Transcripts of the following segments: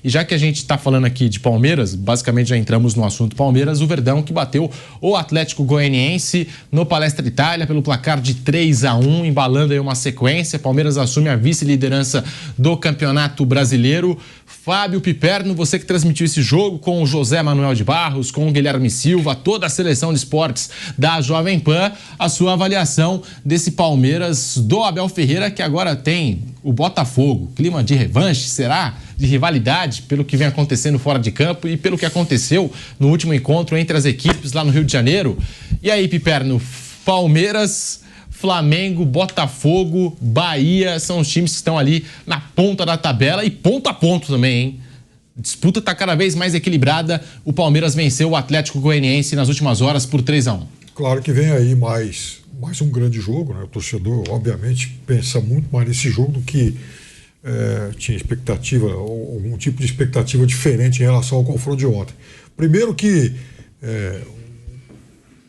E já que a gente está falando aqui de Palmeiras, basicamente já entramos no assunto Palmeiras, o Verdão que bateu o Atlético Goianiense no Palestra Itália pelo placar de 3-1, embalando aí uma sequência. Palmeiras assume a vice-liderança do Campeonato Brasileiro. Fábio Piperno, você que transmitiu esse jogo com o José Manuel de Barros, com o Guilherme Silva, toda a seleção de esportes da Jovem Pan, a sua avaliação desse Palmeiras do Abel Ferreira, que agora tem o Botafogo. Clima de revanche, será? De rivalidade, pelo que vem acontecendo fora de campo e pelo que aconteceu no último encontro entre as equipes lá no Rio de Janeiro. E aí, Piperno, Palmeiras, Flamengo, Botafogo, Bahia, são os times que estão ali na ponta da tabela e ponto a ponto também, hein? A disputa está cada vez mais equilibrada. O Palmeiras venceu o Atlético Goianiense nas últimas horas por 3-1. Claro que vem aí mais um grande jogo, né? O torcedor, obviamente, pensa muito mais nesse jogo do que tinha expectativa, algum tipo de expectativa diferente em relação ao confronto de ontem. Primeiro que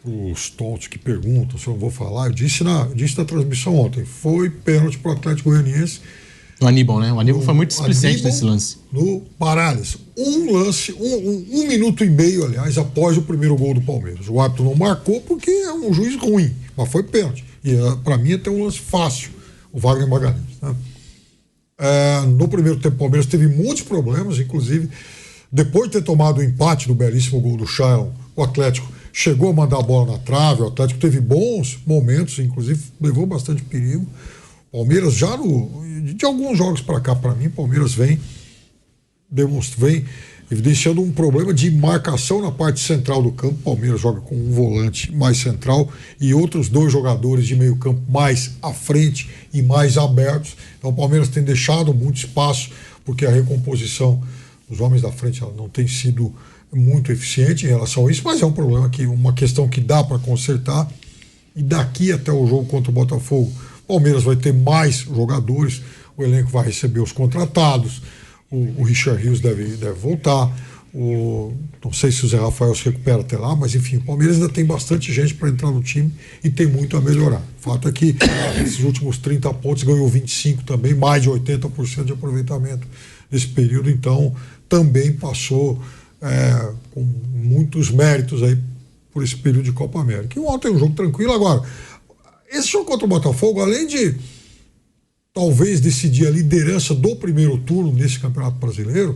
os tontos que perguntam se eu não vou falar, eu disse na transmissão ontem, foi pênalti para o Atlético Goianiense. O Aníbal, né? O Aníbal foi muito displicente nesse lance. No Baralhas. Um lance, um minuto e meio, aliás, após o primeiro gol do Palmeiras. O árbitro não marcou porque é um juiz ruim, mas foi pênalti. E para mim até um lance fácil, o Wagner Magalhães. Né? No primeiro tempo, o Palmeiras teve muitos problemas, inclusive, depois de ter tomado o empate do belíssimo gol do Shailon, o Atlético chegou a mandar a bola na trave, o Atlético teve bons momentos, inclusive levou bastante perigo. Palmeiras já de alguns jogos para cá, para mim, Palmeiras vem evidenciando um problema de marcação na parte central do campo. Palmeiras joga com um volante mais central e outros dois jogadores de meio campo mais à frente e mais abertos. Então o Palmeiras tem deixado muito espaço porque a recomposição dos homens da frente ela não tem sido muito eficiente em relação a isso, mas é um problema uma questão que dá para consertar. E daqui até o jogo contra o Botafogo, o Palmeiras vai ter mais jogadores, o elenco vai receber os contratados, o Richard Rios deve voltar, não sei se o Zé Rafael se recupera até lá, mas enfim, o Palmeiras ainda tem bastante gente para entrar no time e tem muito a melhorar. O fato é que nesses últimos 30 pontos ganhou 25 também, mais de 80% de aproveitamento nesse período, então também passou com muitos méritos aí por esse período de Copa América. E ontem é um jogo tranquilo. Agora, esse jogo contra o Botafogo, além de talvez decidir a liderança do primeiro turno nesse Campeonato Brasileiro,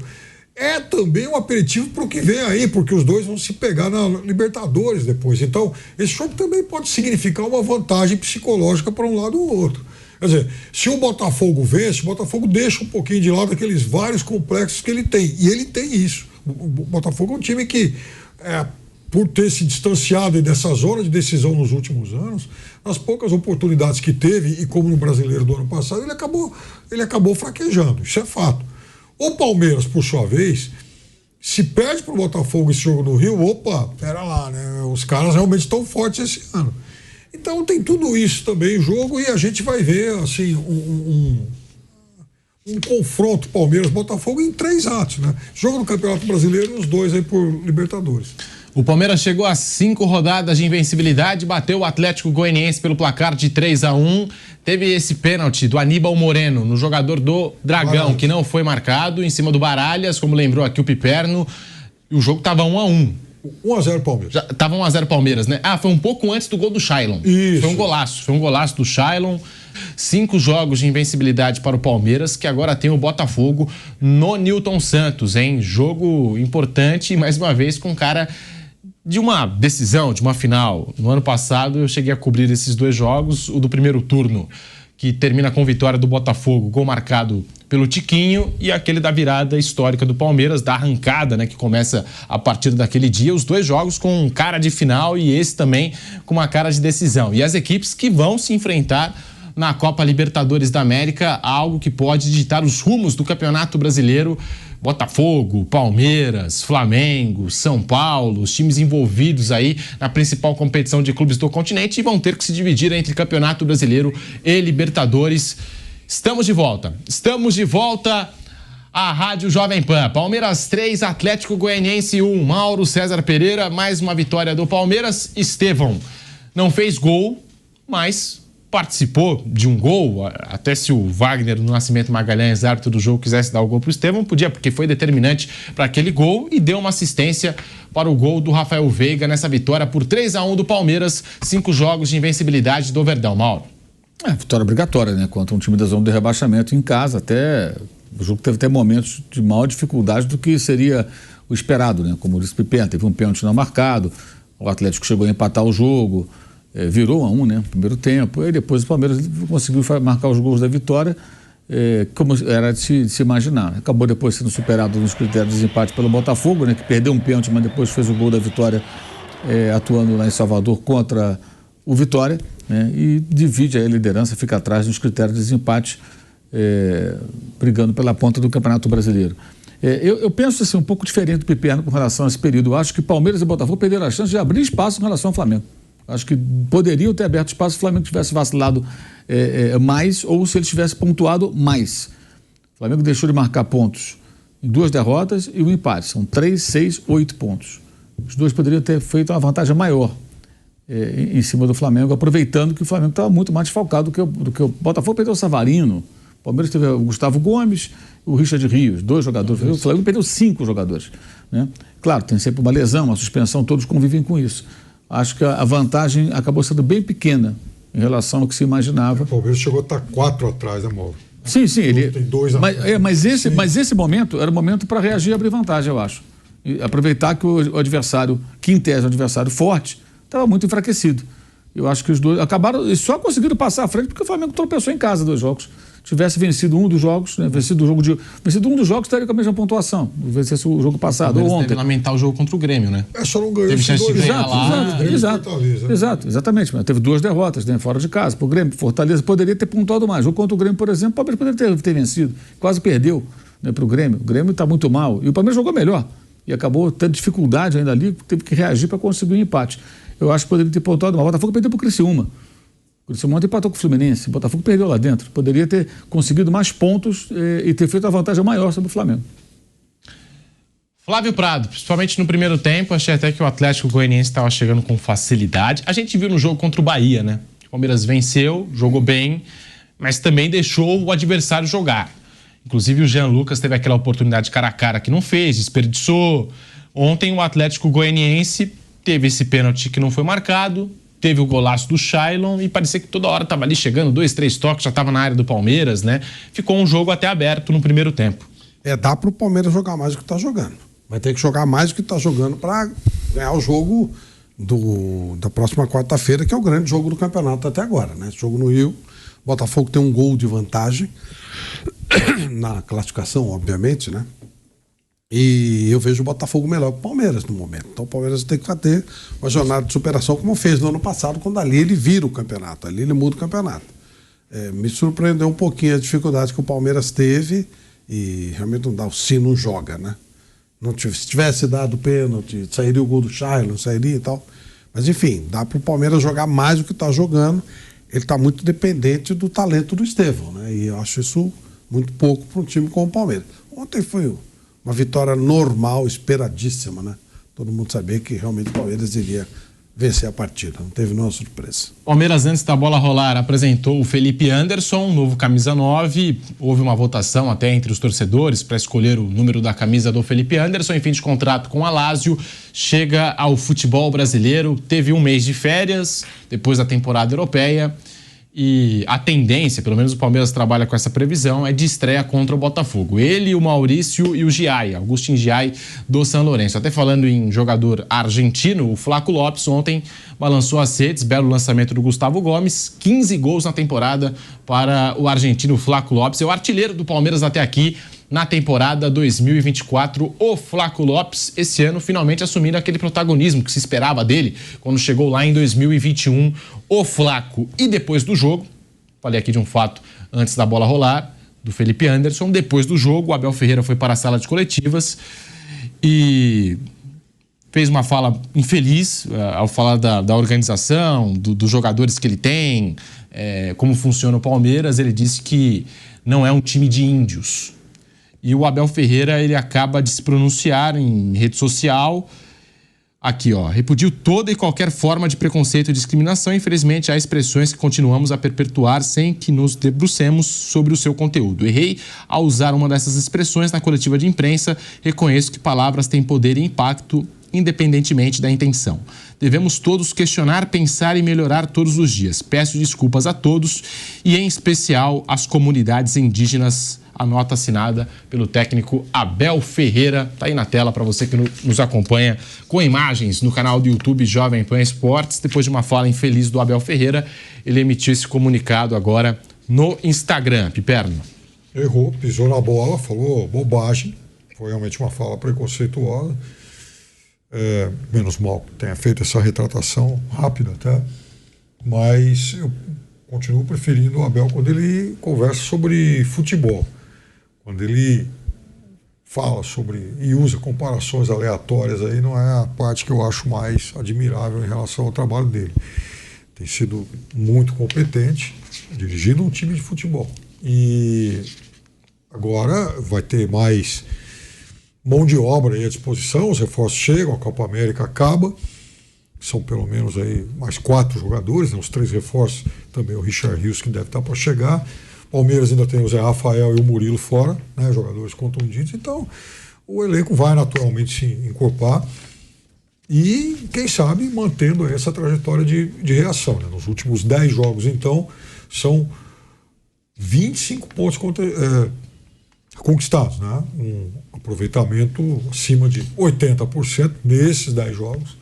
é também um aperitivo para o que vem aí, porque os dois vão se pegar na Libertadores depois. Então, esse jogo também pode significar uma vantagem psicológica para um lado ou outro. Quer dizer, se o Botafogo vence, o Botafogo deixa um pouquinho de lado aqueles vários complexos que ele tem. E ele tem isso. O Botafogo é um time que, por ter se distanciado dessa zona de decisão nos últimos anos, nas poucas oportunidades que teve, e como no Brasileiro do ano passado, ele acabou fraquejando. Isso é fato. O Palmeiras, por sua vez, se perde para o Botafogo esse jogo no Rio, pera lá, né? Os caras realmente estão fortes esse ano. Então tem tudo isso também em jogo e a gente vai ver assim, um confronto Palmeiras-Botafogo em 3 atos, né? Jogo no Campeonato Brasileiro e os 2 aí por Libertadores. O Palmeiras chegou a 5 rodadas de invencibilidade, bateu o Atlético Goianiense pelo placar de 3-1. Teve esse pênalti do Aníbal Moreno no jogador do Dragão, Baralhas, que não foi marcado, em cima do Baralhas, como lembrou aqui o Piperno. E o jogo estava 1-1. 1-0 Palmeiras. Já tava 1-0 Palmeiras, né? Foi um pouco antes do gol do Shailon. Isso. Foi um golaço do Shailon. 5 jogos de invencibilidade para o Palmeiras, que agora tem o Botafogo no Newton Santos, hein? Jogo importante, mais uma vez, com cara de uma decisão, de uma final. No ano passado eu cheguei a cobrir esses 2 jogos, o do primeiro turno, que termina com vitória do Botafogo, gol marcado pelo Tiquinho, e aquele da virada histórica do Palmeiras, da arrancada, né, que começa a partir daquele dia. Os 2 jogos com cara de final e esse também com uma cara de decisão. E as equipes que vão se enfrentar na Copa Libertadores da América, algo que pode ditar os rumos do Campeonato Brasileiro. Botafogo, Palmeiras, Flamengo, São Paulo, os times envolvidos aí na principal competição de clubes do continente e vão ter que se dividir entre Campeonato Brasileiro e Libertadores. Estamos de volta à Rádio Jovem Pan. Palmeiras 3, Atlético Goianiense 1. Mauro César Pereira, mais uma vitória do Palmeiras. Estevão não fez gol, mas participou de um gol, até se o Wagner do Nascimento Magalhães, árbitro do jogo, quisesse dar o gol para o Estevão, podia, porque foi determinante para aquele gol e deu uma assistência para o gol do Rafael Veiga nessa vitória por 3-1 do Palmeiras, 5 jogos de invencibilidade do Verdão. Mauro. Vitória obrigatória, né? Contra um time da zona de rebaixamento em casa, até o jogo teve até momentos de maior dificuldade do que seria o esperado, né? Como disse o Pipena, teve um pênalti não marcado, o Atlético chegou a empatar o jogo, virou 1-1, né? Primeiro tempo, e depois o Palmeiras conseguiu marcar os gols da vitória, como era de se imaginar. Acabou depois sendo superado nos critérios de desempate pelo Botafogo, né? Que perdeu um pênalti, mas depois fez o gol da vitória, atuando lá em Salvador contra o Vitória, né? E divide a liderança, fica atrás nos critérios de desempate, brigando pela ponta do Campeonato Brasileiro. Eu penso assim, um pouco diferente do Piperno com relação a esse período. Eu acho que Palmeiras e Botafogo perderam a chance de abrir espaço em relação ao Flamengo. Acho que poderiam ter aberto espaço se o Flamengo tivesse vacilado mais ou se ele tivesse pontuado mais. O Flamengo deixou de marcar pontos em 2 derrotas e um empate. São 3, 6, 8 pontos. Os dois poderiam ter feito uma vantagem maior em cima do Flamengo, aproveitando que o Flamengo estava muito mais desfalcado do que o Botafogo. Perdeu o Savarino, o Palmeiras teve o Gustavo Gomes e o Richard Rios, 2 jogadores. O Flamengo perdeu 5 jogadores, né? Claro, tem sempre uma lesão, uma suspensão, todos convivem com isso. Acho que a vantagem acabou sendo bem pequena em relação ao que se imaginava. O Palmeiras chegou a estar 4 atrás, né, Mauro? Sim, ele tem 2 mas esse momento era o momento para reagir e abrir vantagem, eu acho. E aproveitar que o adversário, que em tese é um adversário forte, estava muito enfraquecido. Eu acho que os dois acabaram e só conseguiram passar à frente porque o Flamengo tropeçou em casa 2 jogos. Tivesse vencido um dos jogos, né? Vencido um dos jogos, estaria com a mesma pontuação. Vencesse o jogo passado ou ontem. Deve lamentar o jogo contra o Grêmio, né? Só não ganhou. Teve chance de ganhar lá. Exatamente. Mas teve 2 derrotas, né? Fora de casa. Pro Grêmio, Fortaleza poderia ter pontuado mais. O jogo contra o Grêmio, por exemplo, o Palmeiras poderia ter vencido. Quase perdeu, né, pro Grêmio. O Grêmio está muito mal. E o Palmeiras jogou melhor. E acabou tendo dificuldade ainda ali, teve que reagir para conseguir um empate. Eu acho que poderia ter pontuado mal. O Botafogo perdeu pro Criciúma. O Criciúma ontem empatou com o Fluminense. O Botafogo perdeu lá dentro. Poderia ter conseguido mais pontos e ter feito a vantagem maior sobre o Flamengo. Flávio Prado, principalmente no primeiro tempo, achei até que o Atlético Goianiense estava chegando com facilidade. A gente viu no jogo contra o Bahia, né? O Palmeiras venceu, jogou bem, mas também deixou o adversário jogar. Inclusive o Jean Lucas teve aquela oportunidade cara a cara que não fez, desperdiçou. Ontem o Atlético Goianiense teve esse pênalti que não foi marcado, teve o golaço do Shailon e parecia que toda hora estava ali chegando, 2, 3 toques, já estava na área do Palmeiras, né? Ficou um jogo até aberto no primeiro tempo. Dá para o Palmeiras jogar mais do que está jogando. Vai ter que jogar mais do que está jogando para ganhar o jogo da próxima quarta-feira, que é o grande jogo do campeonato até agora, né? Esse jogo no Rio, o Botafogo tem um gol de vantagem na classificação, obviamente, né? E eu vejo o Botafogo melhor que o Palmeiras no momento. Então o Palmeiras tem que ter uma jornada de superação como fez no ano passado, quando ali ele vira o campeonato, ali ele muda o campeonato. Me surpreendeu um pouquinho a dificuldade que o Palmeiras teve e realmente não dá, o sino não joga, né? Se tivesse dado pênalti, sairia o gol do Shailon, sairia e tal. Mas enfim, dá para o Palmeiras jogar mais do que está jogando. Ele está muito dependente do talento do Estevão, né? E eu acho isso muito pouco para um time como o Palmeiras. Ontem foi uma vitória normal, esperadíssima, né? Todo mundo sabia que realmente o Palmeiras iria vencer a partida, não teve nenhuma surpresa. Palmeiras, antes da bola rolar, apresentou o Felipe Anderson, novo camisa 9. Houve uma votação até entre os torcedores para escolher o número da camisa do Felipe Anderson. Em fim de contrato com a Lazio, chega ao futebol brasileiro, teve um mês de férias depois da temporada europeia. E a tendência, pelo menos o Palmeiras trabalha com essa previsão, é de estreia contra o Botafogo. Ele, o Maurício e o Giai, Agustin Giai do São Lourenço. Até falando em jogador argentino, o Flaco Lopes ontem balançou as redes, belo lançamento do Gustavo Gomes, 15 gols na temporada para o argentino Flaco Lopes. É o artilheiro do Palmeiras até aqui na temporada 2024. O Flaco Lopes, esse ano, finalmente assumindo aquele protagonismo que se esperava dele quando chegou lá em 2021. O Flaco. E depois do jogo, falei aqui de um fato antes da bola rolar, do Felipe Anderson, depois do jogo, o Abel Ferreira foi para a sala de coletivas e fez uma fala infeliz ao falar da organização, dos jogadores que ele tem, como funciona o Palmeiras. Ele disse que não é um time de índios. E o Abel Ferreira, ele acaba de se pronunciar em rede social Aqui, ó, repudio toda e qualquer forma de preconceito e discriminação. Infelizmente, há expressões que continuamos a perpetuar sem que nos debrucemos sobre o seu conteúdo. Errei ao usar uma dessas expressões na coletiva de imprensa. Reconheço que palavras têm poder e impacto independentemente da intenção. Devemos todos questionar, pensar e melhorar todos os dias. Peço desculpas a todos e, em especial, às comunidades indígenas. A nota assinada pelo técnico Abel Ferreira. Está aí na tela para você que nos acompanha com imagens no canal do YouTube Jovem Pan Esportes. Depois de uma fala infeliz do Abel Ferreira, ele emitiu esse comunicado agora no Instagram. Piperno. Errou, pisou na bola, falou bobagem. Foi realmente uma fala preconceituosa. Menos mal que tenha feito essa retratação rápida até. Mas eu continuo preferindo o Abel quando ele conversa sobre futebol. Quando ele fala sobre e usa comparações aleatórias, aí não é a parte que eu acho mais admirável em relação ao trabalho dele. Tem sido muito competente, dirigindo um time de futebol. E agora vai ter mais mão de obra aí à disposição, os reforços chegam, a Copa América acaba, são pelo menos aí mais 4 jogadores, né, os 3 reforços, também o Richard Rios que deve estar para chegar. Palmeiras ainda tem o Zé Rafael e o Murilo fora, né, jogadores contundidos, então o elenco vai naturalmente se encorpar e, quem sabe, mantendo essa trajetória de reação. Né? Nos últimos 10 jogos, então, são 25 pontos conquistados, né? Um aproveitamento acima de 80% nesses 10 jogos.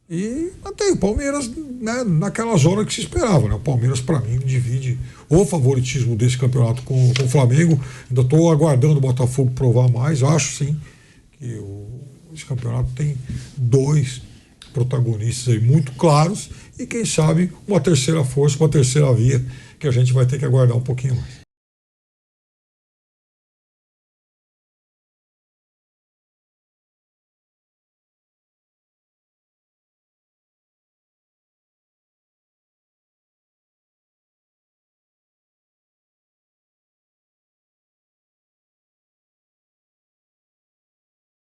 E até o Palmeiras, né, naquela zona que se esperava. Né? O Palmeiras, para mim, divide o favoritismo desse campeonato com o Flamengo. Ainda estou aguardando o Botafogo provar mais. Acho, sim, que esse campeonato tem 2 protagonistas aí muito claros e, quem sabe, uma terceira força, uma terceira via que a gente vai ter que aguardar um pouquinho mais.